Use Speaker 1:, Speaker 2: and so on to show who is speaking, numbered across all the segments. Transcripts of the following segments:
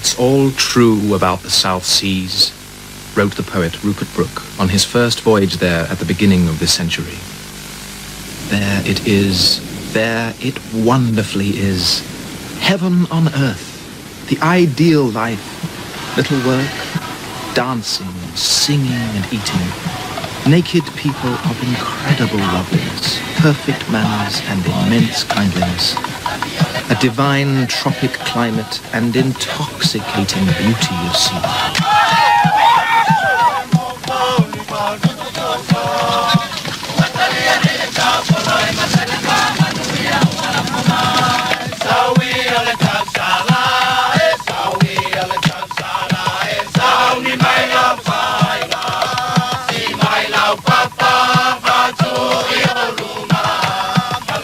Speaker 1: It's all true about the South Seas, wrote the poet Rupert Brooke on his first voyage there at the beginning of this century. There it is, there it wonderfully is. Heaven on earth, the ideal life, little work, dancing, singing and eating. Naked people of incredible loveliness, perfect manners and immense kindliness. A divine tropic climate and intoxicating beauty of sea.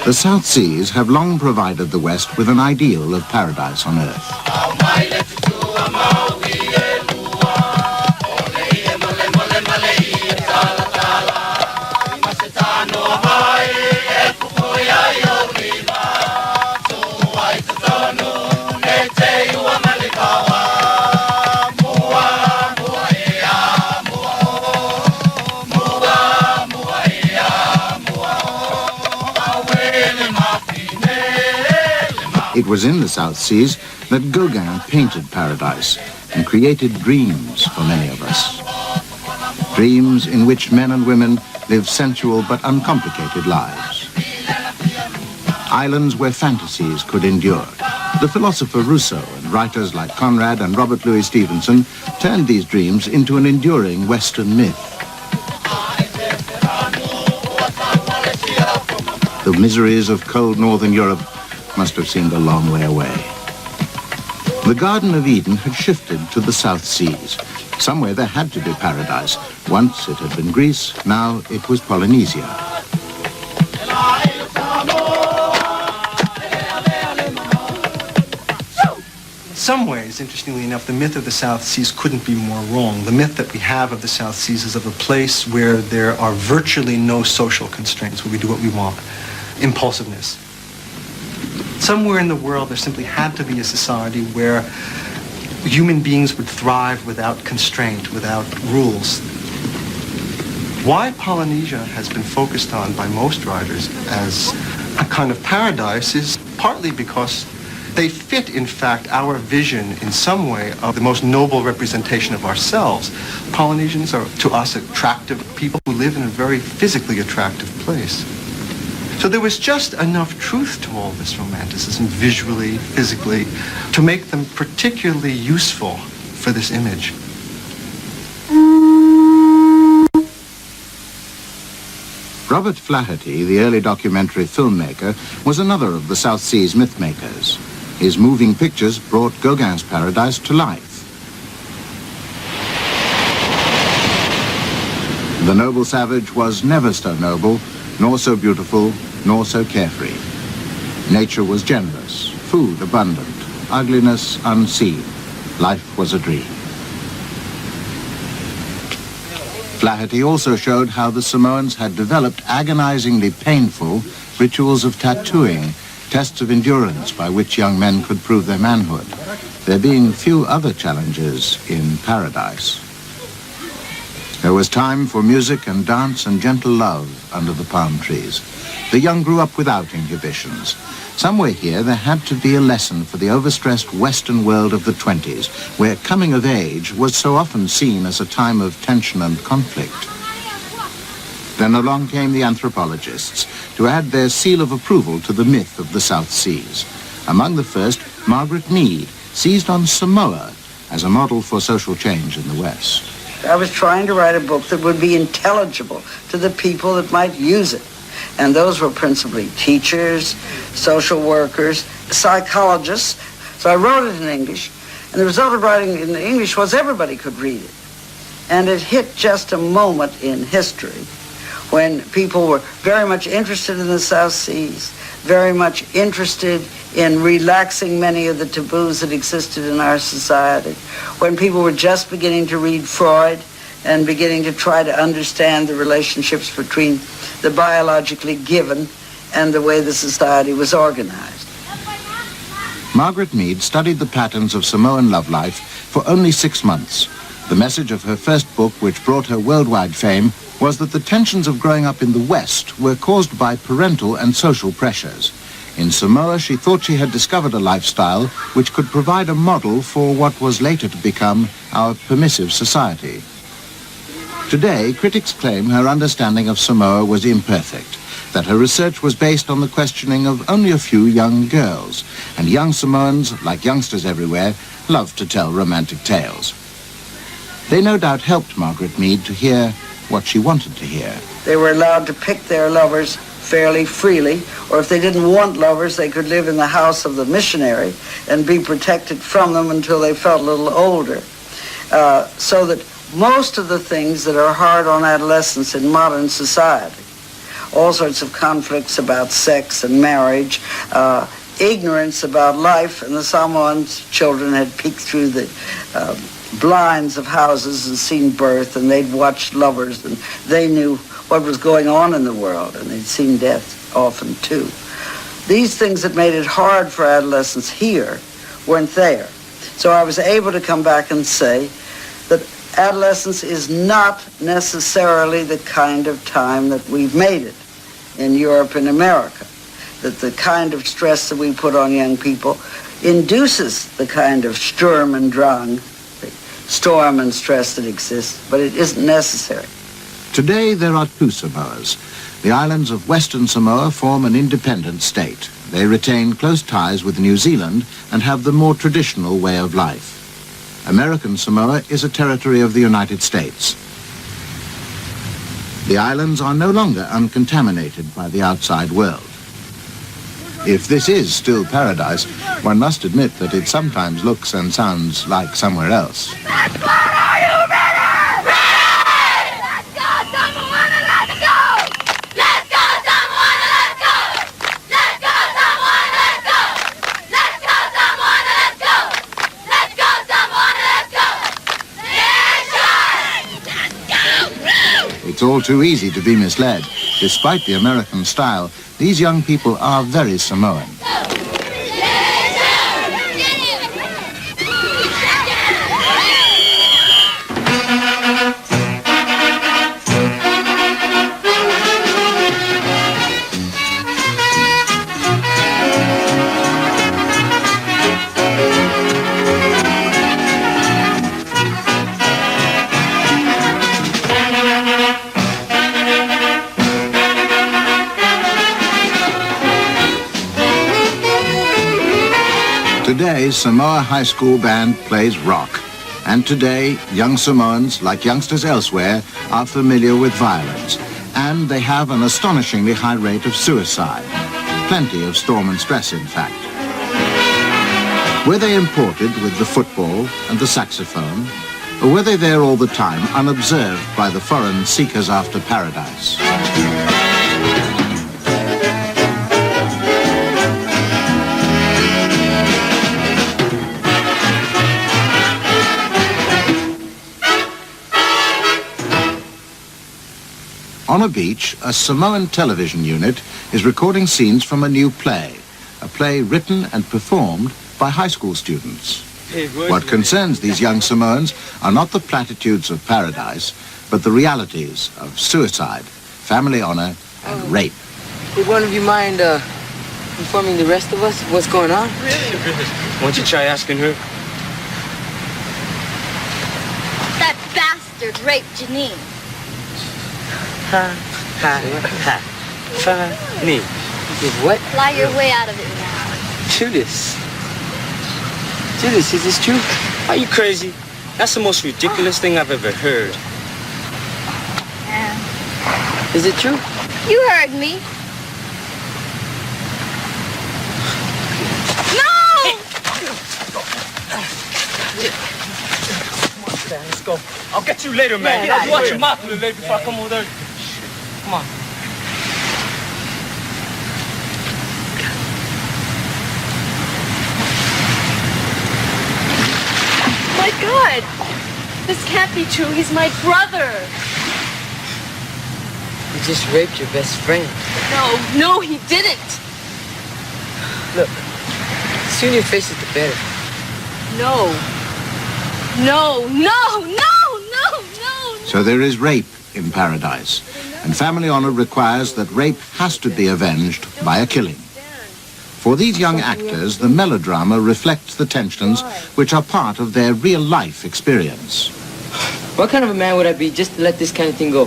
Speaker 2: The South Seas have long provided the West with an ideal of paradise on earth. It was in the South Seas that Gauguin painted paradise and created dreams for many of us. Dreams in which men and women live sensual but uncomplicated lives. Islands where fantasies could endure. The philosopher Rousseau and writers like Conrad and Robert Louis Stevenson turned these dreams into an enduring Western myth. The miseries of cold northern Europe must have seemed a long way away. The Garden of Eden had shifted to the South Seas. Somewhere there had to be paradise. Once it had been Greece, now it was Polynesia.
Speaker 3: In some ways, interestingly enough, the myth of the South Seas couldn't be more wrong. The myth that we have of the South Seas is of a place where there are virtually no social constraints, where we do what we want. Impulsiveness. Somewhere in the world, there simply had to be a society where human beings would thrive without constraint, without rules. Why Polynesia has been focused on by most writers as a kind of paradise is partly because they fit, in fact, our vision in some way of the most noble representation of ourselves. Polynesians are, to us, attractive people who live in a very physically attractive place. So there was just enough truth to all this romanticism, visually, physically, to make them particularly useful for this image.
Speaker 2: Robert Flaherty, the early documentary filmmaker, was another of the South Seas mythmakers. His moving pictures brought Gauguin's paradise to life. The noble savage was never so noble, nor so beautiful, nor so carefree. Nature was generous, food abundant, ugliness unseen. Life was a dream. Flaherty also showed how the Samoans had developed agonizingly painful rituals of tattooing, tests of endurance by which young men could prove their manhood, there being few other challenges in paradise. There was time for music and dance and gentle love under the palm trees. The young grew up without inhibitions. Somewhere here there had to be a lesson for the overstressed Western world of the 20s, where coming of age was so often seen as a time of tension and conflict. Then along came the anthropologists to add their seal of approval to the myth of the South Seas. Among the first, Margaret Mead seized on Samoa as a model for social change in the West.
Speaker 4: I was trying to write a book that would be intelligible to the people that might use it. And those were principally teachers, social workers, psychologists. So I wrote it in English. And the result of writing it in English was everybody could read it. And it hit just a moment in history when people were very much interested in the South Seas, very much interested in relaxing many of the taboos that existed in our society, when people were just beginning to read Freud and beginning to try to understand the relationships between the biologically given and the way the society was organized.
Speaker 2: Margaret Mead studied the patterns of Samoan love life for only 6 months. The message of her first book, which brought her worldwide fame, was that the tensions of growing up in the West were caused by parental and social pressures. In Samoa, she thought she had discovered a lifestyle which could provide a model for what was later to become our permissive society. Today, critics claim her understanding of Samoa was imperfect, that her research was based on the questioning of only a few young girls, and young Samoans, like youngsters everywhere, love to tell romantic tales. They no doubt helped Margaret Mead to hear what she wanted to hear.
Speaker 4: They were allowed to pick their lovers fairly freely, or if they didn't want lovers, they could live in the house of the missionary and be protected from them until they felt a little older. So that most of the things that are hard on adolescents in modern society, all sorts of conflicts about sex and marriage, ignorance about life, and the Samoan children had peeked through the blinds of houses and seen birth, and they'd watched lovers, and they knew what was going on in the world, and they'd seen death often too. These things that made it hard for adolescents here weren't there. So I was able to come back and say that adolescence is not necessarily the kind of time that we've made it in Europe and America, that the kind of stress that we put on young people induces the kind of Sturm und Drang, the storm and stress that exists, but it isn't necessary.
Speaker 2: Today there are 2 Samoas. The islands of Western Samoa form an independent state. They retain close ties with New Zealand and have the more traditional way of life. American Samoa is a territory of the United States. The islands are no longer uncontaminated by the outside world. If this is still paradise, one must admit that it sometimes looks and sounds like somewhere else. It's all too easy to be misled. Despite the American style, these young people are very Samoan. Today, Samoa High School Band plays rock. And today, young Samoans, like youngsters elsewhere, are familiar with violence. And they have an astonishingly high rate of suicide. Plenty of storm and stress, in fact. Were they imported with the football and the saxophone? Or were they there all the time, unobserved by the foreign seekers after paradise? On a beach, a Samoan television unit is recording scenes from a new play, a play written and performed by high school students. What concerns these young Samoans are not the platitudes of paradise, but the realities of suicide, family honor, and rape.
Speaker 5: Would one of you mind informing the rest of us what's going on?
Speaker 6: Why don't you try asking her?
Speaker 7: That bastard raped Janine.
Speaker 5: Ha, ha, ha. Funny. Did what?
Speaker 7: Lie your way out of it now.
Speaker 5: Judas. Judas, is this true?
Speaker 6: Are you crazy? That's the most ridiculous thing I've ever heard.
Speaker 7: Yeah.
Speaker 5: Is it true?
Speaker 7: You heard me. No!
Speaker 6: Come on, Stan, let's go. I'll get you later, man.
Speaker 5: Yeah,
Speaker 6: You watch your mouth a little later before I come over there. Come on.
Speaker 8: My God! This can't be true. He's my brother.
Speaker 5: He just raped your best friend.
Speaker 8: No, he didn't.
Speaker 5: Look, sooner you face it, the better.
Speaker 8: No. No, no, no, no, no.
Speaker 2: So there is rape in paradise, and family honor requires that rape has to be avenged by a killing. For these young actors, the melodrama reflects the tensions which are part of their real-life experience.
Speaker 5: What kind of a man would I be just to let this kind of thing go?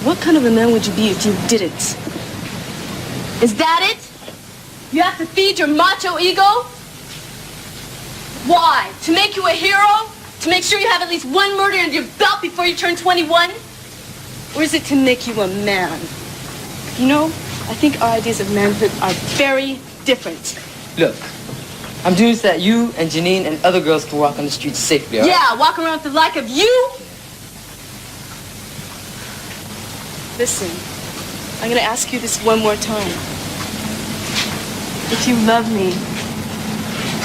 Speaker 8: What kind of a man would you be if you didn't? Is that it? You have to feed your macho ego? Why? To make you a hero? To make sure you have at least one murder under your belt before you turn 21? Or is it to make you a man? You know, I think our ideas of manhood are very different.
Speaker 5: Look, I'm doing this so that you and Janine and other girls can walk on the streets safely, all right?
Speaker 8: Yeah, walk around with the like of you? Listen, I'm gonna ask you this one more time. If you love me,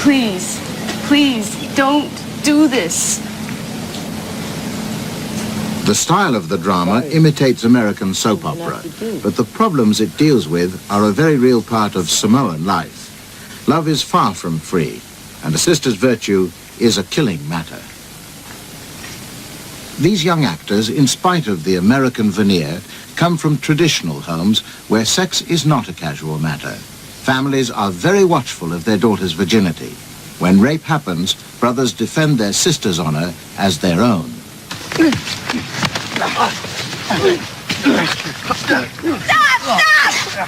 Speaker 8: please, please don't do this.
Speaker 2: The style of the drama imitates American soap opera, but the problems it deals with are a very real part of Samoan life. Love is far from free, and a sister's virtue is a killing matter. These young actors, in spite of the American veneer, come from traditional homes where sex is not a casual matter. Families are very watchful of their daughter's virginity. When rape happens, brothers defend their sister's honor as their own.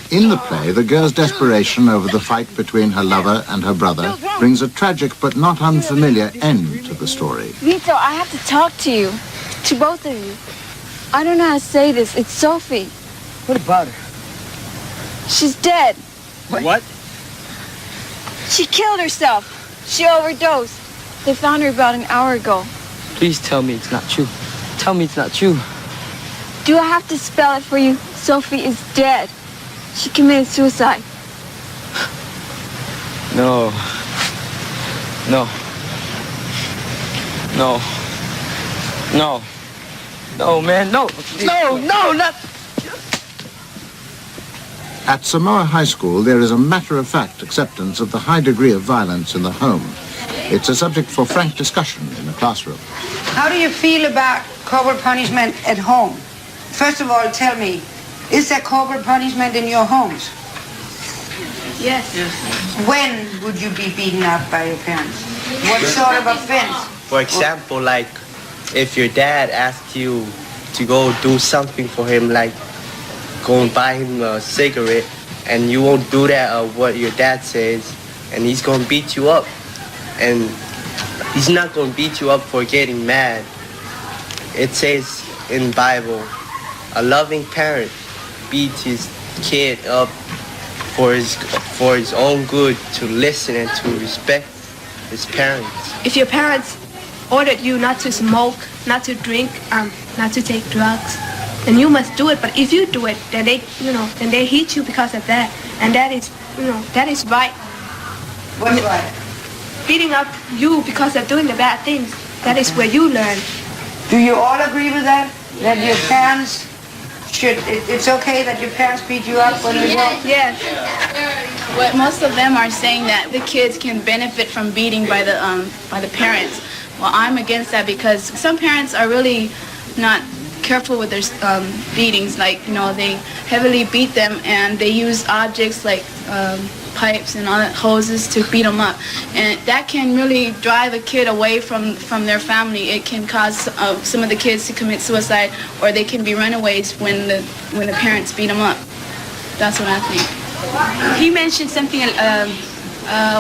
Speaker 2: In the play, the girl's desperation over the fight between her lover and her brother brings a tragic but not unfamiliar end to the story.
Speaker 7: Vito, I have to talk to you. To both of you. I don't know how to say this. It's Sophie.
Speaker 5: What about her?
Speaker 7: She's dead.
Speaker 5: What?
Speaker 7: She killed herself. She overdosed. They found her about an hour ago.
Speaker 5: Please tell me it's not true. Tell me it's not true.
Speaker 7: Do I have to spell it for you? Sophie is dead. She committed suicide.
Speaker 5: No. No. No. No. No, man, no. No, no, not...
Speaker 2: At Samoa High School, there is a matter-of-fact acceptance of the high degree of violence in the home. It's a subject for frank discussion in the classroom.
Speaker 9: How do you feel about corporal punishment at home? First of all, tell me, is there corporal punishment in your homes?
Speaker 8: Yes.
Speaker 9: When would you be beaten up by your parents? What sort of offense?
Speaker 10: For example, like if your dad asked you to go do something for him, like go and buy him a cigarette, and you won't do that what your dad says, and he's gonna beat you up. And he's not gonna beat you up for getting mad. It says in the Bible, a loving parent beats his kid up for his own good, to listen and to respect his parents.
Speaker 8: If your parents ordered you not to smoke, not to drink, not to take drugs, then you must do it. But if you do it, then they hate you because of that. And that is, that is right.
Speaker 9: What's right?
Speaker 8: Beating up you because of doing the bad things, that is where you learn.
Speaker 9: Do you all agree with that? That your parents it's okay that your parents beat you up when you walk?
Speaker 8: Yes.
Speaker 11: What most of them are saying that the kids can benefit from beating by the parents. Well, I'm against that because some parents are really not careful with their beatings. Like, they heavily beat them and they use objects like pipes and all that, hoses to beat them up. And that can really drive a kid away from their family. It can cause some of the kids to commit suicide, or they can be runaways when the parents beat them up. That's what I think.
Speaker 8: He mentioned something a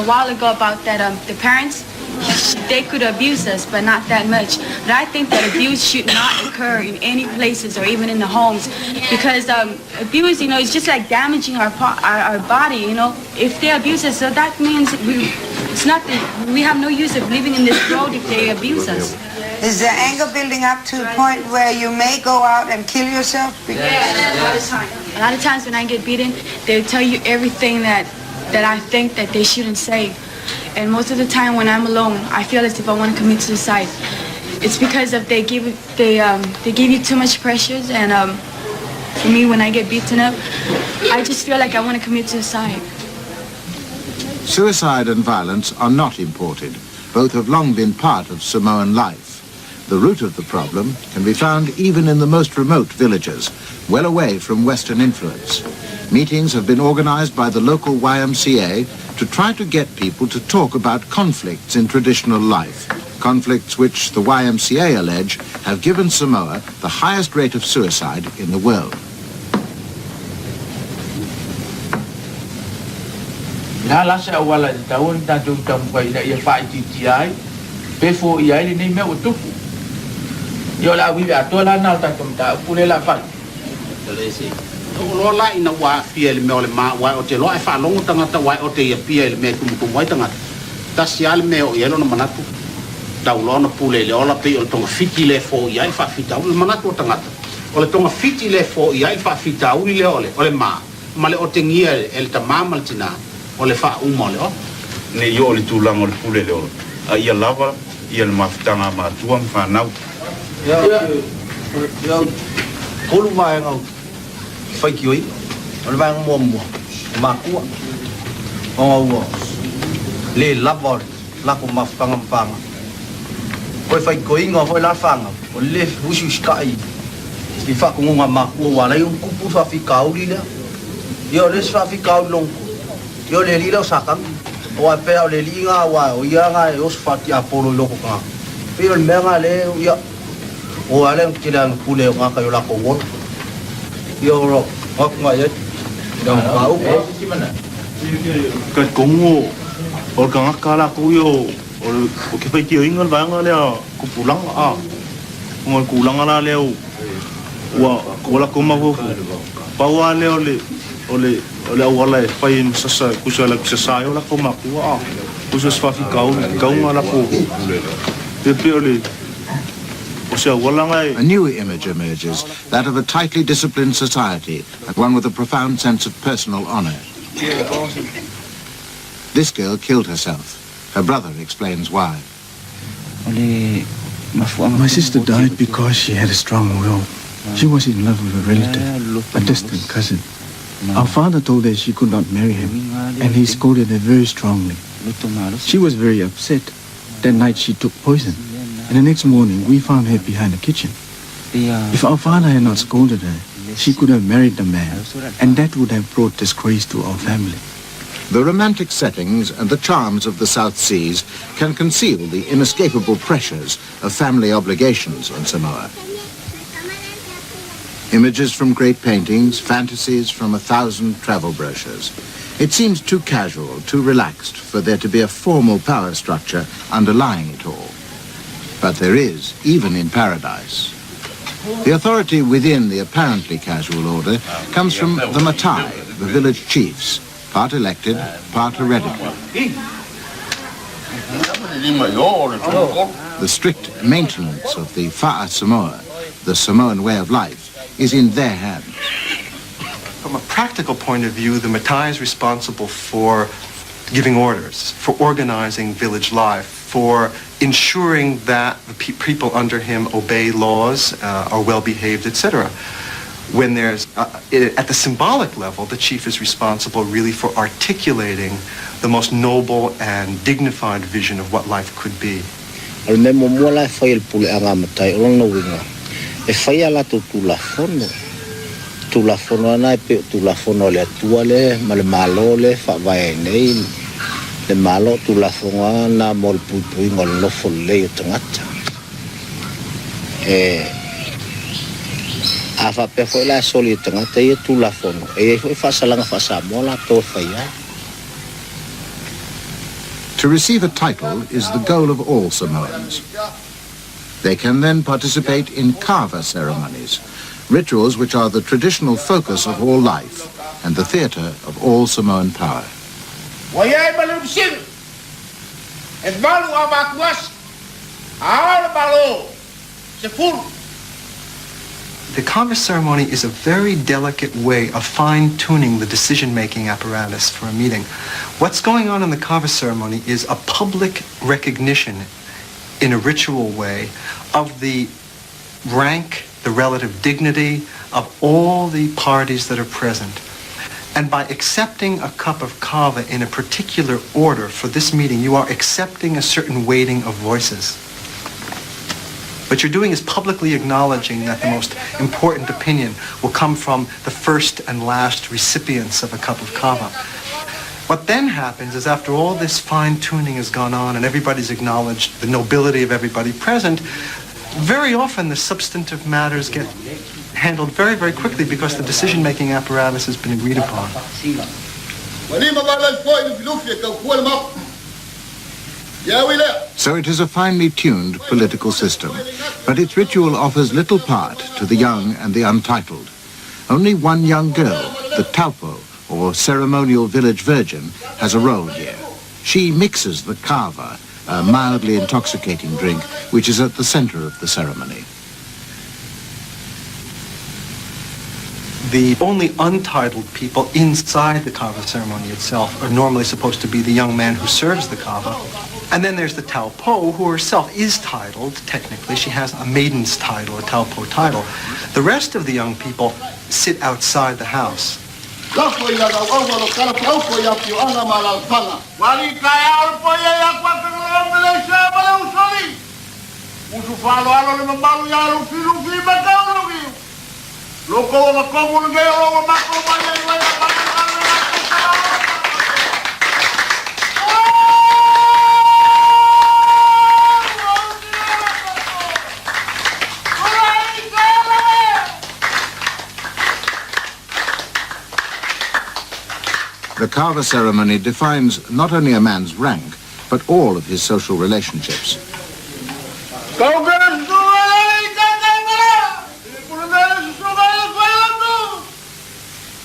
Speaker 8: while ago about that the parents, they could abuse us, but not that much. But I think that abuse should not occur in any places or even in the homes, because abuse, is just like damaging our body. If they abuse us, so that means we have no use of living in this world if they abuse us.
Speaker 9: Is the anger building up to the point where you may go out and kill yourself?
Speaker 8: Yes, a lot of times when I get beaten, they tell you everything that I think that they shouldn't say. And most of the time when I'm alone, I feel as if I want to commit suicide. It's because they give you too much pressures, and for me, when I get beaten up, I just feel like I want to commit suicide.
Speaker 2: Suicide and violence are not imported. Both have long been part of Samoan life. The root of the problem can be found even in the most remote villages, well away from Western influence. Meetings have been organized by the local YMCA to try to get people to talk about conflicts in traditional life, conflicts which the YMCA allege have given Samoa the highest rate of suicide in the world.
Speaker 12: La la se wala taun ta tu tam ko ina ia fa ti ai pe fo ia ni me o tu yo la wi a to la na ta tum ta pule la fa le si
Speaker 13: o lo la ina wa fia le me o le ma wa o te lo e fa longo tanga ta wa o te ia pia le me kum kum wa tanga ta sia le me o ia no manatu ta lo na pule le ola pe o tonga fiti le fo ia fa fita o manatu tanga o le tonga fiti le fo ia fa fita o le ole ma le o te ngia el ta mama tina o le fa uma le o
Speaker 14: ne yo le tulang o le pule le o a ia lava ia le mafitanga ma tuam fa nau
Speaker 15: yo kolu mai ngau fai kioi o le vai mo ma ku o le lava la ko mafitanga panga o fai koi ngo foi la fanga o le usi skai i fa ko nga ma ku wala yo ku pu fa fi kauli le yo le fa fi kauli long yo le li lo sakang o pe o le li nga wa o ya nga o fa ti apolo lo ko ka pe o me nga le ya o ale ki dan pule nga ka yo la ko wo yo ro ok nga ye dong ba u ko si mana
Speaker 14: ka kongo o ka ka la ko yo o ke pe ti ingal ba nga le ko pulang a ngol kulang ala le wa ko la ko ma vo pa wa le ole wala pai sasa kusala kusasa yo la koma kuwa kusa sfafi kau ngala ko pe ole o se wala ngai.
Speaker 2: A new image emerges, that of a tightly disciplined society, one with a profound sense of personal honor. This girl killed herself. Her brother explains why.
Speaker 16: My sister died because she had a strong will. She was in love with a relative, a distant cousin. Our father told her she could not marry him, and he scolded her very strongly. She was very upset. That night she took poison, and the next morning we found her behind the kitchen. If our father had not scolded her, she could have married the man, and that would have brought disgrace to our family.
Speaker 2: The romantic settings and the charms of the South Seas can conceal the inescapable pressures of family obligations on Samoa. Images from great paintings, fantasies from 1,000 travel brochures. It seems too casual, too relaxed for there to be a formal power structure underlying it all. But there is, even in paradise. The authority within the apparently casual order comes from the Matai, the village chiefs, part elected, part hereditary. The strict maintenance of the Fa'a Samoa, the Samoan way of life, is in their hands.
Speaker 3: From a practical point of view, the Matai is responsible for giving orders, for organizing village life, for ensuring that the people under him obey laws, are well behaved, etc. When there's, at the symbolic level, the chief is responsible really for articulating the most noble and dignified vision of what life could be.
Speaker 17: E fai ala tu tulafono ana pe tulafono le tuale ma le malo le fa vai nei le malo tulafono ana mol pupui ngol no folle tangata afa pe foi la soli tangata e tulafono e foi fa salanga fa sa mola to fai.
Speaker 2: To receive a title is the goal of all Samoans. They can then participate in kava ceremonies, rituals which are the traditional focus of all life and the theatre of all Samoan power.
Speaker 3: The kava ceremony is a very delicate way of fine-tuning the decision-making apparatus for a meeting. What's going on in the kava ceremony is a public recognition in a ritual way of the rank, the relative dignity of all the parties that are present. And by accepting a cup of kava in a particular order for this meeting, you are accepting a certain weighting of voices. What you're doing is publicly acknowledging that the most important opinion will come from the first and last recipients of a cup of kava. What then happens is, after all this fine-tuning has gone on and everybody's acknowledged the nobility of everybody present, very often the substantive matters get handled very, very quickly because the decision-making apparatus has been agreed upon.
Speaker 2: So it is a finely tuned political system, but its ritual offers little part to the young and the untitled. Only one young girl, the taupo, or ceremonial village virgin, has a role here. She mixes the kava, a mildly intoxicating drink, which is at the center of the ceremony.
Speaker 3: The only untitled people inside the kava ceremony itself are normally supposed to be the young man who serves the kava. And then there's the taupo, who herself is titled, technically. She has a maiden's title, a taupo title. The rest of the young people sit outside the house.
Speaker 2: The kava ceremony defines not only a man's rank, but all of his social relationships.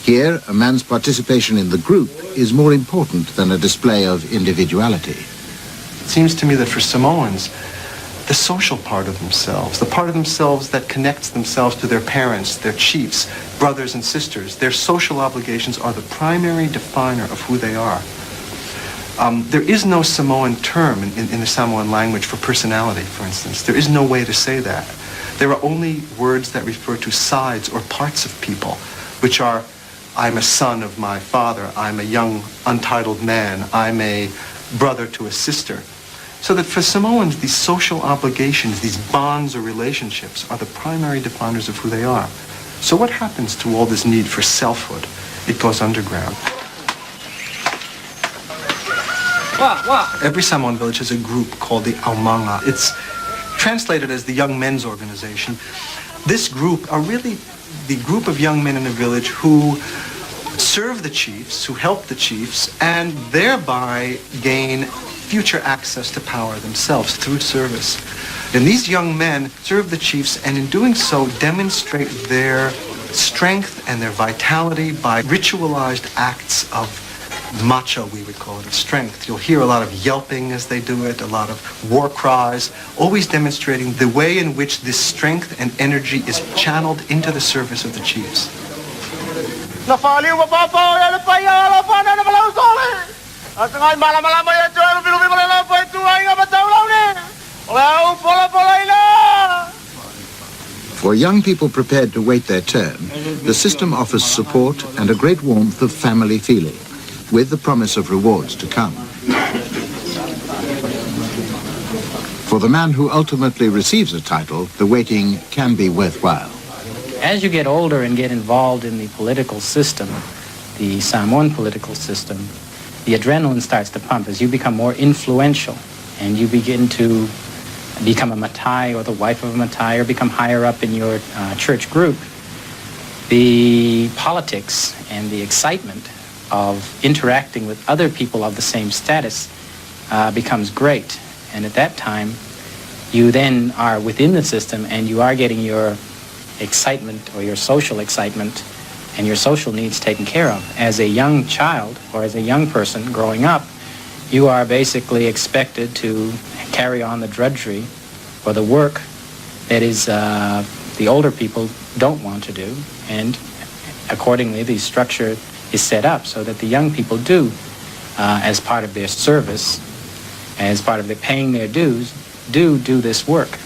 Speaker 2: Here, a man's participation in the group is more important than a display of individuality.
Speaker 3: It seems to me that for Samoans, the social part of themselves, the part of themselves that connects themselves to their parents, their chiefs, brothers and sisters, their social obligations are the primary definer of who they are. There is no Samoan term in the Samoan language for personality, for instance. There is no way to say that. There are only words that refer to sides or parts of people, which are, I'm a son of my father, I'm a young untitled man, I'm a brother to a sister. So that for Samoans, these social obligations, these bonds or relationships are the primary definers of who they are. So what happens to all this need for selfhood? It goes underground. Every Samoan village has a group called the Aumanga. It's translated as the Young Men's Organization. This group are really the group of young men in a village who serve the chiefs, who help the chiefs, and thereby gain future access to power themselves through service. And these young men serve the chiefs, and in doing so demonstrate their strength and their vitality by ritualized acts of macha, we would call it, of strength. You'll hear a lot of yelping as they do it, a lot of war cries, always demonstrating the way in which this strength and energy is channeled into the service of the chiefs.
Speaker 2: For young people prepared to wait their turn, the system offers support and a great warmth of family feeling, with the promise of rewards to come. For the man who ultimately receives a title, the waiting can be worthwhile.
Speaker 18: As you get older and get involved in the political system, the Samoan political system, the adrenaline starts to pump as you become more influential and you begin to become a matai or the wife of a matai or become higher up in your church group. The politics and the excitement of interacting with other people of the same status becomes great. And at that time, you then are within the system and you are getting your excitement or your social excitement and your social needs taken care of. As a young child or as a young person growing up, you are basically expected to carry on the drudgery or the work that is the older people don't want to do. And accordingly, the structure is set up so that the young people do, as part of their service, as part of their paying their dues, do this work.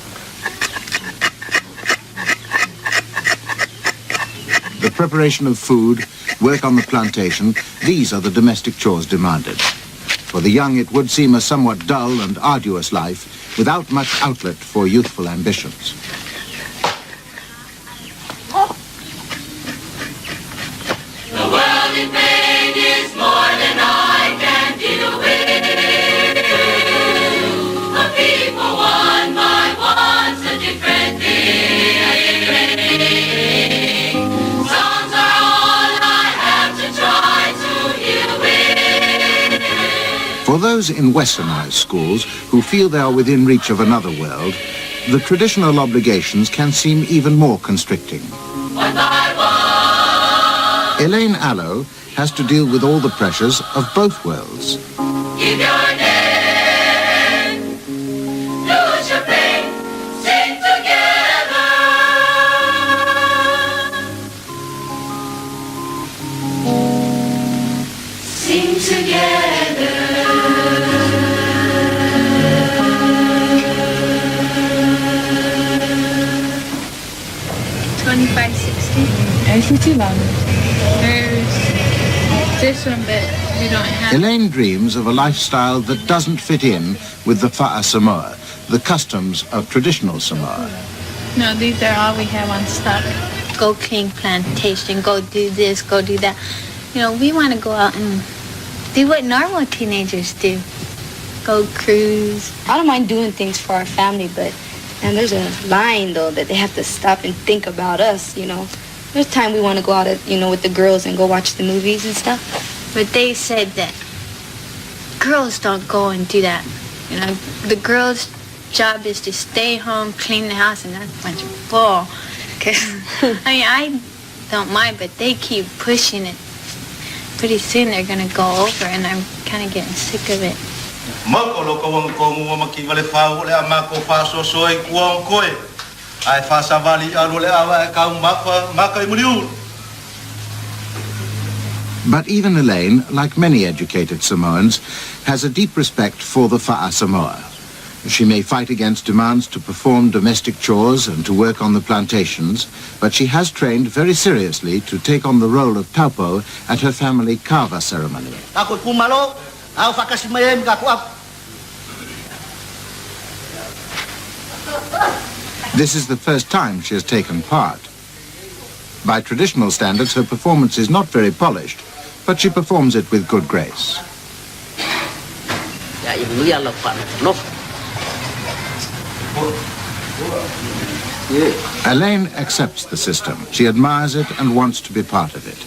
Speaker 2: the preparation of food, work on the plantation, these are the domestic chores demanded. For the young, it would seem a somewhat dull and arduous life without much outlet for youthful ambitions.
Speaker 19: The world in pain is more than I can deal with. The people one by one's a different thing. Songs are all I have to try to heal with.
Speaker 2: For those in westernized schools who feel they are within reach of another world, the traditional obligations can seem even more constricting.
Speaker 19: One by one.
Speaker 2: Elaine Allo has to deal with all the pressures of both worlds.
Speaker 19: Give your name, lose your pain, sing together. Sing together.
Speaker 11: 2560. There's this one, but we don't have.
Speaker 2: Elaine dreams of a lifestyle that doesn't fit in with the Fa'a Samoa, the customs of traditional Samoa.
Speaker 11: No, these are all we have on stock.
Speaker 7: Go clean plantation, go do this, go do that. You know, we want to go out and do what normal teenagers do. Go cruise.
Speaker 20: I don't mind doing things for our family, but and there's a line though that they have to stop and think about us, you know. There's time we want to go out, with the girls and go watch the movies and stuff.
Speaker 7: But they said that girls don't go and do that. You know, the girls' job is to stay home, clean the house, and that's a bunch of bull. 'Cause, I don't mind, but they keep pushing it. Pretty soon they're going to go over, and I'm kind of getting sick of it.
Speaker 2: But even Elaine, like many educated Samoans, has a deep respect for the Fa'a Samoa. She may fight against demands to perform domestic chores and to work on the plantations, but she has trained very seriously to take on the role of taupo at her family kava ceremony. This is the first time she has taken part. By traditional standards, her performance is not very polished, but she performs it with good grace. Elaine accepts the system. She admires it and wants to be part of it.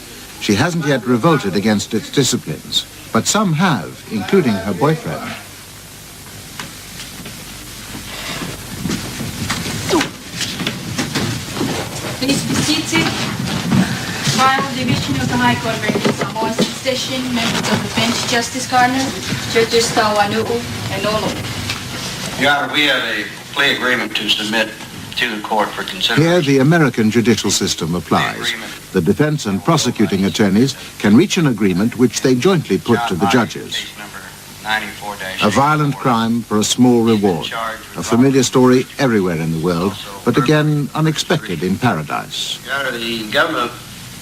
Speaker 2: She hasn't yet revolted against its disciplines, but some have, including her boyfriend.
Speaker 8: Please be seated. Final Division of the High Court of Samoa Session, members of the bench, Justice Gardner, Judges Tawanu'u and Olo.
Speaker 21: Your Honor, we have a plea agreement to submit to the court for consideration.
Speaker 2: Here, the American judicial system applies. The defense and prosecuting attorneys can reach an agreement which they jointly put to the judges. A violent crime for a small reward. A familiar story everywhere in the world, but again, unexpected in paradise.
Speaker 21: Your Honor, the government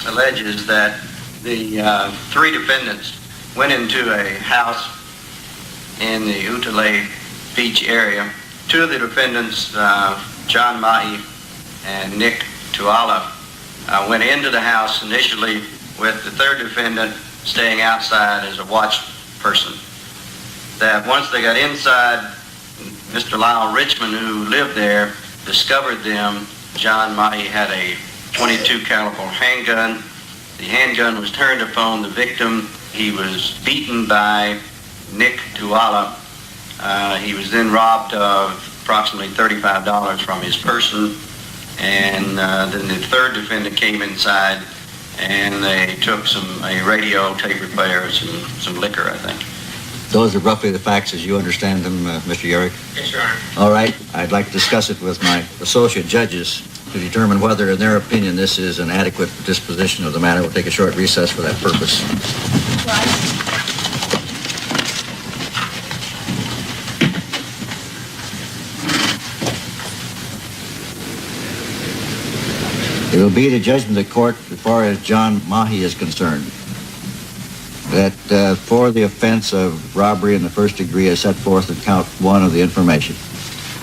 Speaker 21: alleges that the three defendants went into a house in the Utale Beach area. Two of the defendants, John Ma'i and Nick Tuala, went into the house initially with the third defendant staying outside as a watch person. That once they got inside, Mr. Lyle Richmond, who lived there, discovered them. John Ma'i had a .22 caliber handgun. The handgun was turned upon the victim. He was beaten by Nick Tuala. He was then robbed of approximately $35 from his person. And then the third defendant came inside and they took a radio, tape recorder, some liquor, I think.
Speaker 22: Those are roughly the facts as you understand them, Mr. Yerrick?
Speaker 21: Yes, Your Honor.
Speaker 22: All right. I'd like to discuss it with my associate judges to determine whether, in their opinion, this is an adequate disposition of the matter. We'll take a short recess for that purpose. It will be the judgment of the court as far as John Mahi is concerned, that for the offense of robbery in the first degree as set forth in count 1 of the information,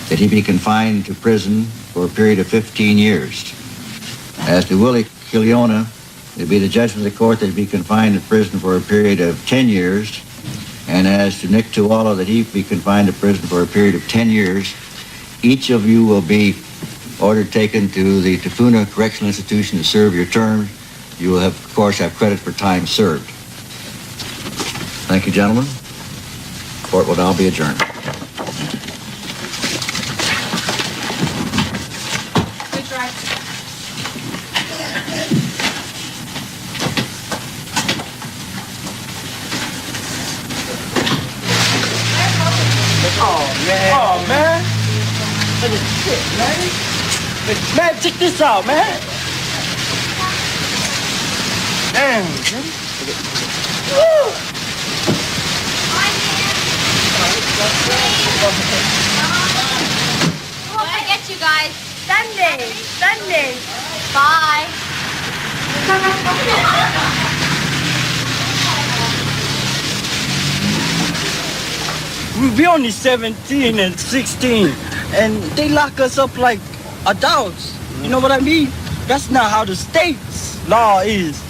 Speaker 22: that he be confined to prison for a period of 15 years. As to Willie Kiliona, it will be the judgment of the court that he be confined to prison for a period of 10 years. And as to Nick Tuala, that he be confined to prison for a period of 10 years. Each of you will be ordered taken to the Tafuna Correctional Institution to serve your term. You will, of course, have credit for time served. Thank you, gentlemen. Court will now be adjourned.
Speaker 12: Oh, man. Look at shit, man. Man, check this out, man. Damn, man. Woo!
Speaker 7: Don't forget, you guys. Sunday. Bye.
Speaker 12: We only 17 and 16, and they lock us up like adults. You know what I mean? That's not how the state's law is.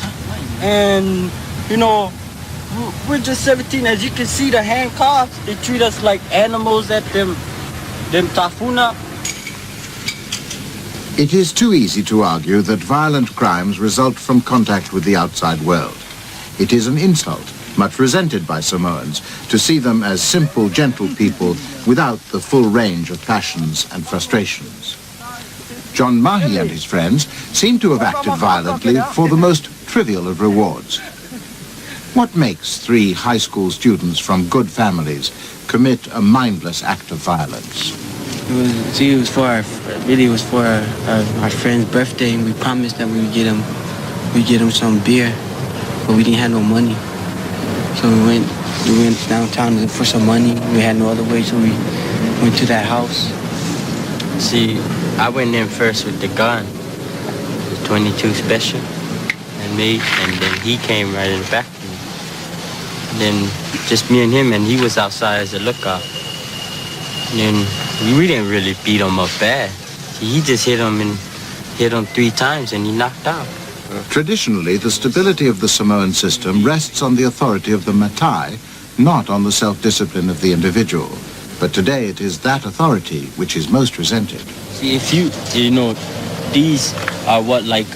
Speaker 12: And, you know, we're just 17. As you can see, the handcuffs, they treat us like animals at them tafuna.
Speaker 2: It is too easy to argue that violent crimes result from contact with the outside world. It is an insult, much resented by Samoans, to see them as simple, gentle people without the full range of passions and frustrations. John Mahi and his friends seem to have acted violently for the most trivial of rewards. What makes 3 high school students from good families commit a mindless act of violence?
Speaker 1: It was for our friend's birthday, and we promised that we would get him some beer, but we didn't have no money. So we went downtown for some money. We had no other way, so we went to that house.
Speaker 10: See, I went in first with the gun, the 22 special, and then he came right in the back of me. Then just me and him, and he was outside as a lookout. And then we didn't really beat him up bad. He just hit him 3 times, and he knocked out.
Speaker 2: Traditionally, the stability of the Samoan system rests on the authority of the Matai, not on the self-discipline of the individual. But today it is that authority which is most resented.
Speaker 1: See, if you know, these are what like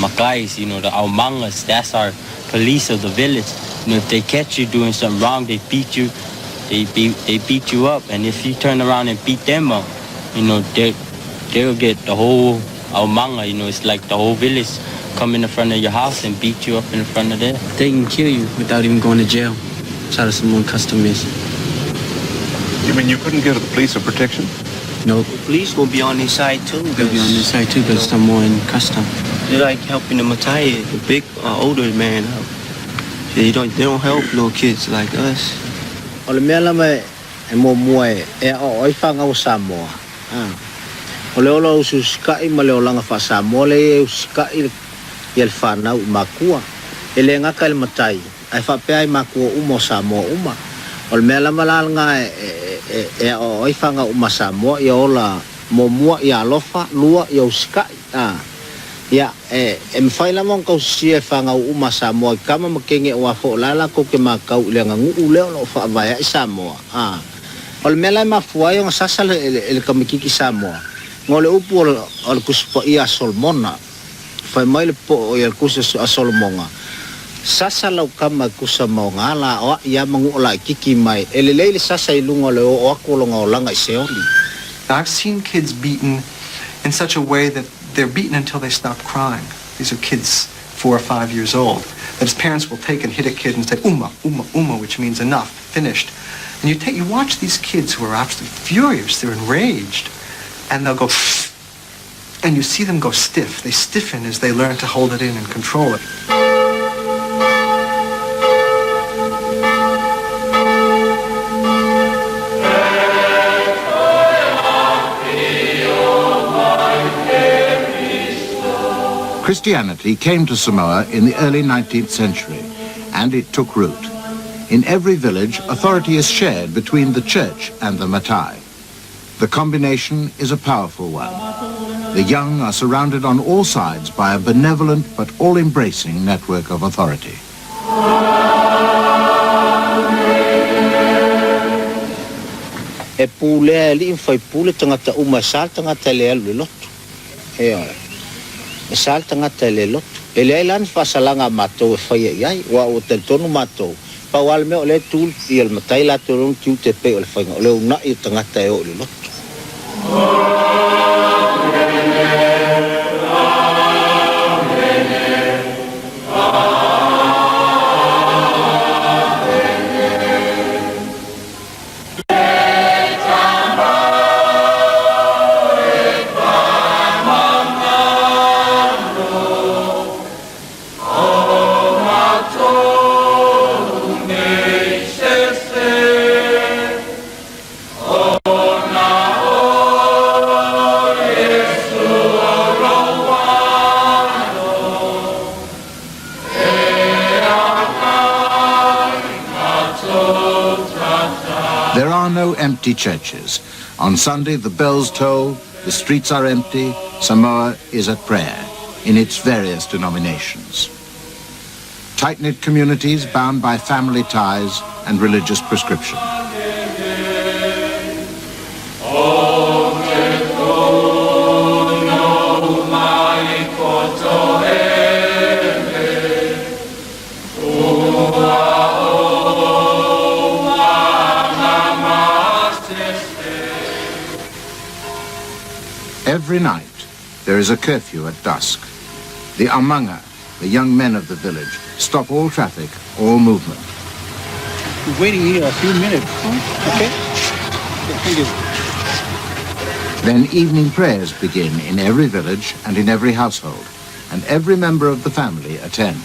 Speaker 1: Macais, you know, the Aumangas, that's our police of the village. You know, if they catch you doing something wrong, they beat you up. And if you turn around and beat them up, you know, they'll get the whole Aumanga, you know, it's like the whole village come in the front of your house and beat you up in the front of there. They can kill you without even going to jail. That's how the Samoan custom is.
Speaker 4: You mean you couldn't give the police a protection?
Speaker 1: No.
Speaker 10: The police will be on their side too.
Speaker 1: They'll be on their side too, because it's Samoan custom.
Speaker 10: They're like helping the Matai, the big, older man out. They don't help little kids like us.
Speaker 17: O le mea lama e mo mua e o whanga o Samoa. O le ola ususkai ma le olanga wha Samoa le ususkai i el whanau i makua. E le ngaka le matai. Ai whapea i makua umo Samoa uma. O le mea lama lalanga e o whanga uma Samoa i ola mo mua i alofa lua i ususkai. Ia, e mwhai lama kau sia whanga uma Samoa i kama makenge o wafo lala ko ke makau le ngangu uleo lo whaavaya i Samoa. O le mea lai mafuai o ngasasa le kamikiki Samoa. Ngō le upu o le kusupa i a Solomona. Whai mai le po o i a kusa a Solomonga. Sasa lau kama kusa mau ngala o ia mangu o la kiki mai. E le leile sasa i lunga le o akolonga o langa i seoli.
Speaker 3: I've seen kids beaten in such a way that they're beaten until they stop crying. These are kids 4 or 5 years old. That his parents will take and hit a kid and say, "Uma, uma, uma," which means enough, finished. And you watch these kids who are absolutely furious. They're enraged, and they'll go, and you see them go stiff. They stiffen as they learn to hold it in and control it.
Speaker 2: Christianity came to Samoa in the early 19th century, and it took root. In every village, authority is shared between the church and the Matai. The combination is a powerful one. The young are surrounded on all sides by a benevolent but all-embracing network of authority.
Speaker 17: E pule li fai pule tangata uma sal tangata le alu lotu. E sal tangata le lotu. E le lan fasalanga matou e fai ai wa o te tonu matou. Pa wal me ole tul i el matai la torong tiu te pe ole fai ole una i tangata e ole lotu.
Speaker 2: There are no empty churches. On Sunday, the bells toll, the streets are empty, Samoa is at prayer in its various denominations. Tight-knit communities bound by family ties and religious prescription. Every night, there is a curfew at dusk. The Amanga, the young men of the village, stop all traffic, all movement.
Speaker 5: We're waiting here a few minutes. Okay? Thank you.
Speaker 2: Then evening prayers begin in every village and in every household, and every member of the family attends.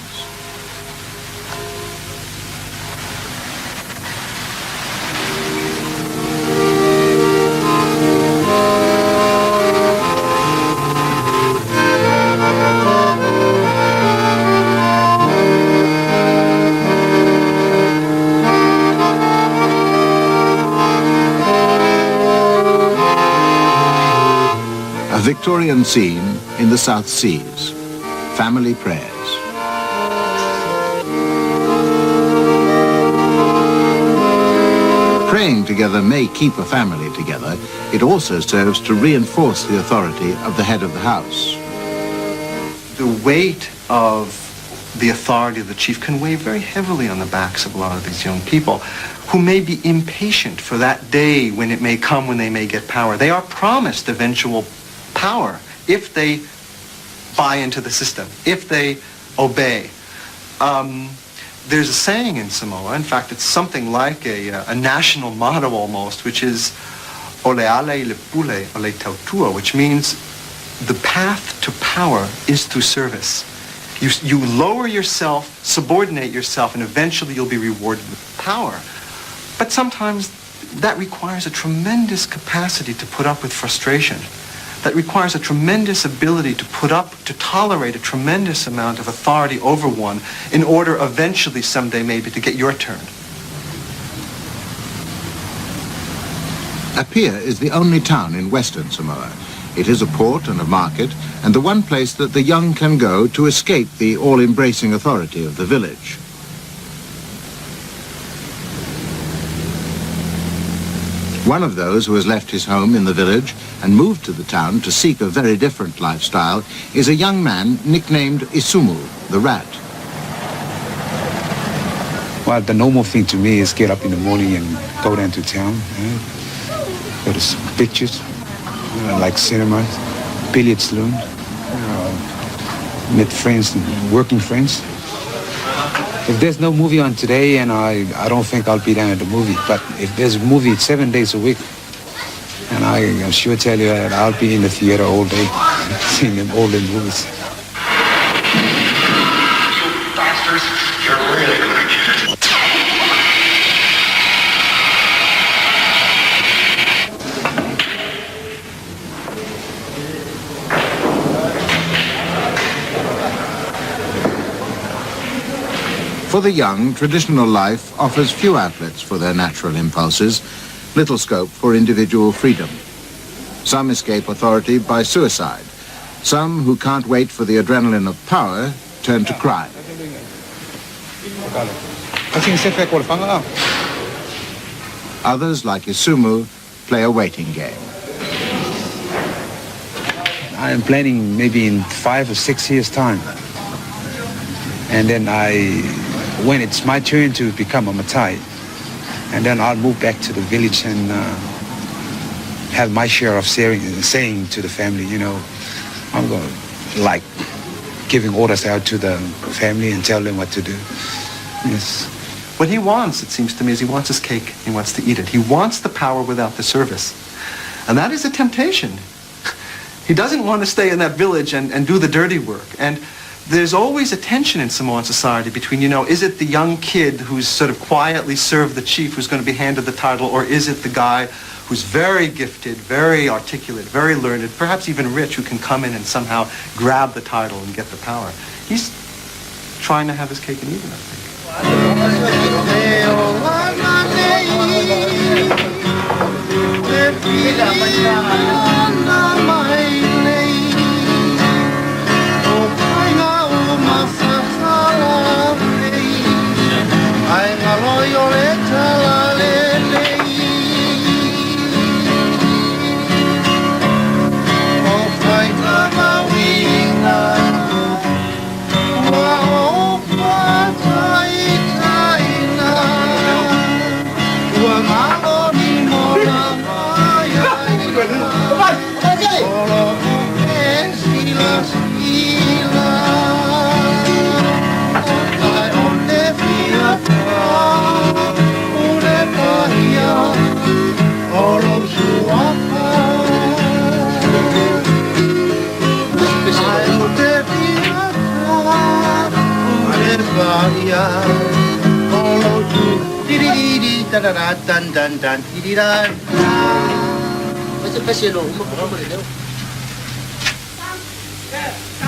Speaker 2: A Victorian scene in the South Seas. Family prayers. Praying together may keep a family together. It also serves to reinforce the authority of the head of the house.
Speaker 3: The weight of the authority of the chief can weigh very heavily on the backs of a lot of these young people who may be impatient for that day when it may come when they may get power. They are promised eventual power if they buy into the system, if they obey. There's a saying in Samoa, in fact it's something like a national motto almost, which is Ole ale le pule ole tautua, which means the path to power is through service. You lower yourself, subordinate yourself, and eventually you'll be rewarded with power. But sometimes that requires a tremendous capacity to put up with frustration. That requires a tremendous ability to put up, to tolerate a tremendous amount of authority over one in order eventually someday maybe to get your turn.
Speaker 2: Apia is the only town in Western Samoa. It is a port and a market, and the one place that the young can go to escape the all-embracing authority of the village. One of those who has left his home in the village and moved to the town to seek a very different lifestyle is a young man nicknamed Isumu, the Rat.
Speaker 6: Well, the normal thing to me is get up in the morning and go down to town, go to some pictures, like cinemas, billiard saloon, meet friends, and working friends. If there's no movie on today, and I don't think I'll be down at the movie, but if there's a movie 7 days a week, and I can sure tell you that I'll be in the theater all day, seeing them all in movies.
Speaker 19: You bastards, you're really gonna get it.
Speaker 2: For the young, traditional life offers few outlets for their natural impulses, little scope for individual freedom. Some escape authority by suicide. Some who can't wait for the adrenaline of power turn to crime. Others, like Isumu, play a waiting game.
Speaker 6: I am planning maybe in 5 or 6 years' time. And then when it's my turn to become a Matai, and then I'll move back to the village and have my share of saying to the family, you know, I'm going to, like, giving orders out to the family and tell them what to do. Yes.
Speaker 3: What he wants, it seems to me, is he wants his cake, he wants to eat it. He wants the power without the service. And that is a temptation. He doesn't want to stay in that village and do the dirty work. And there's always a tension in Samoan society between, you know, is it the young kid who's sort of quietly served the chief who's going to be handed the title, or is it the guy who's very gifted, very articulate, very learned, perhaps even rich, who can come in and somehow grab the title and get the power? He's trying to have his cake and eat it, I think.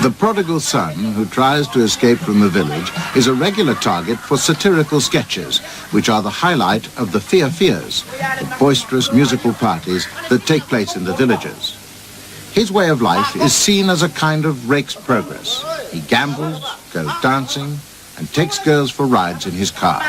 Speaker 2: The prodigal son who tries to escape from the village is a regular target for satirical sketches, which are the highlight of the Fears, the boisterous musical parties that take place in the villages. His way of life is seen as a kind of rake's progress. He gambles, goes dancing, and takes girls for rides in his car.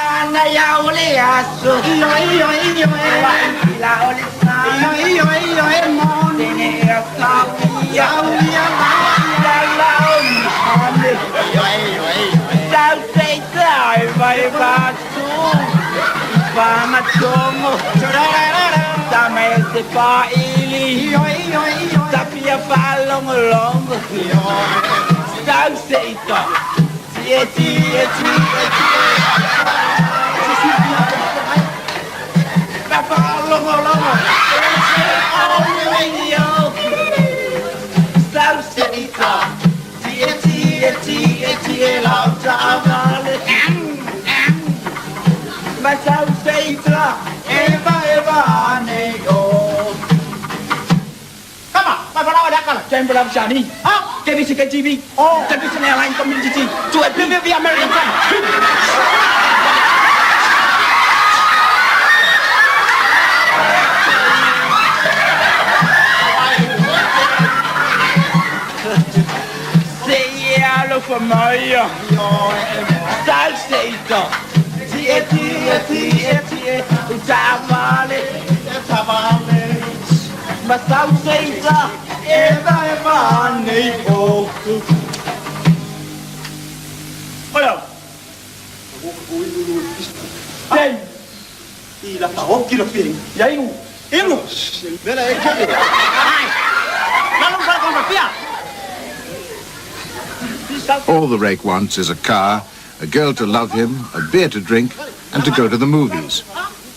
Speaker 2: All the rake wants is a car, a girl to love him, a beer to drink, and to go to the movies.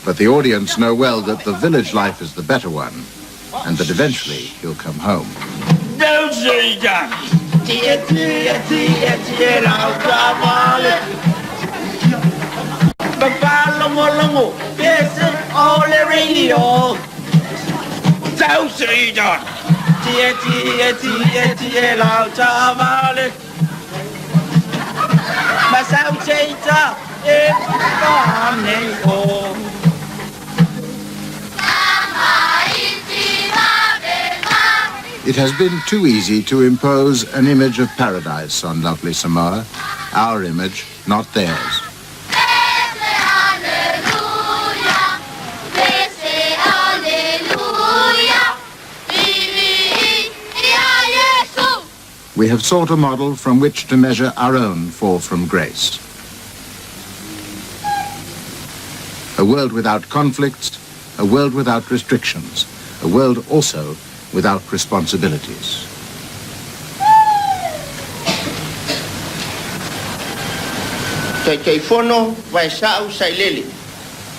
Speaker 2: But the audience know well that the village life is the better one, and that eventually he'll come home. It has been too easy to impose an image of paradise on lovely Samoa, our image, not theirs. We have sought a model from which to measure our own fall from grace. A world without conflicts, a world without restrictions, a world also without responsibilities.
Speaker 9: Kei fono vai sa'u sai lele.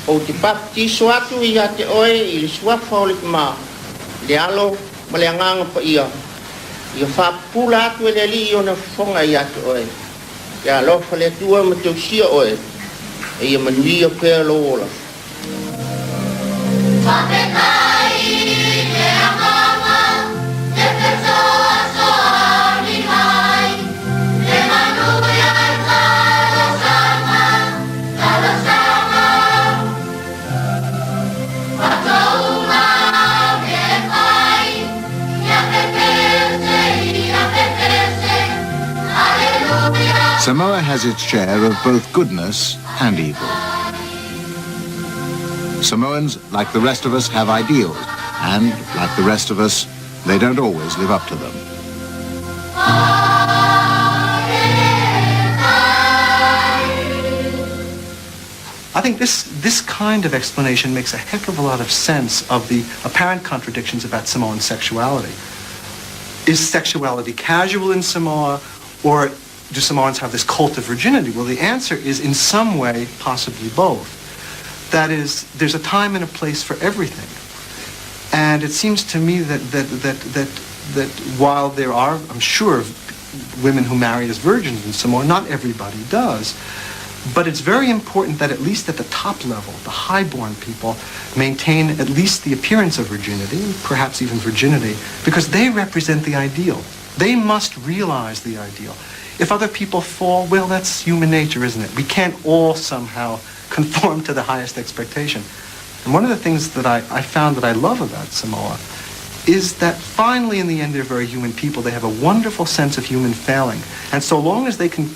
Speaker 9: O te baptiso atu I te oe I le suafa o le ma. Le alo ma le anganga pa ia. Ia whapula atu e le li o na fonga I te oe. Ia lofa le tua ma te usia oe. E ia manuia pēr lo ola.
Speaker 19: Whapenai le amama, te petoa soa ni mai. Le manuia talo sama, talo sama. Watouma me mai, ia pepese, Hallelujah.
Speaker 2: Samoa has its share of both goodness and evil. Samoans, like the rest of us, have ideals, and, like the rest of us, they don't always live up to them.
Speaker 3: I think this kind of explanation makes a heck of a lot of sense of the apparent contradictions about Samoan sexuality. Is sexuality casual in Samoa, or do Samoans have this cult of virginity? Well, the answer is in some way, possibly both. That is, there's a time and a place for everything. And it seems to me that while there are, I'm sure, women who marry as virgins in Samoa, not everybody does. But it's very important that at least at the top level, the high-born people maintain at least the appearance of virginity, and perhaps even virginity, because they represent the ideal. They must realize the ideal. If other people fall, well, that's human nature, isn't it? We can't all somehow conform to the highest expectation. And one of the things that I found that I love about Samoa is that finally, in the end, they're very human people. They have a wonderful sense of human failing. And so long as they can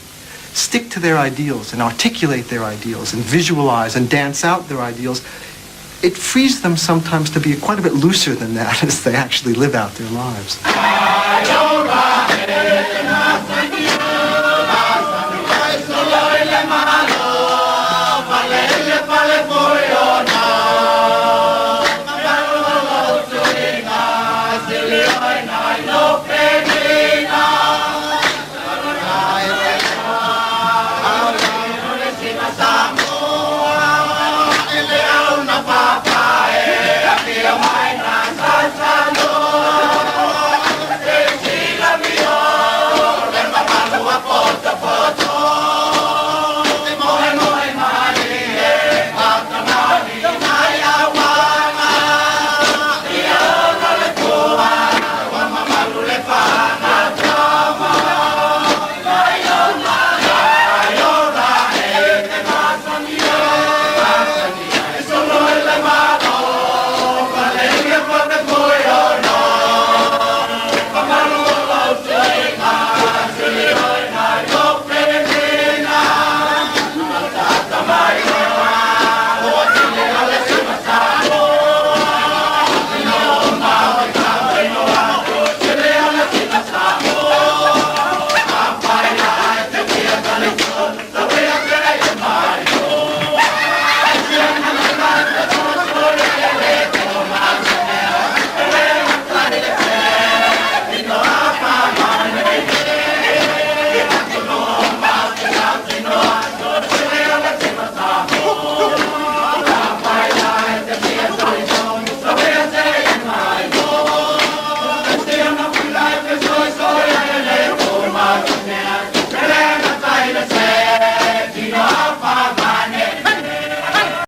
Speaker 3: stick to their ideals and articulate their ideals and visualize and dance out their ideals, it frees them sometimes to be quite a bit looser than that as they actually live out their lives.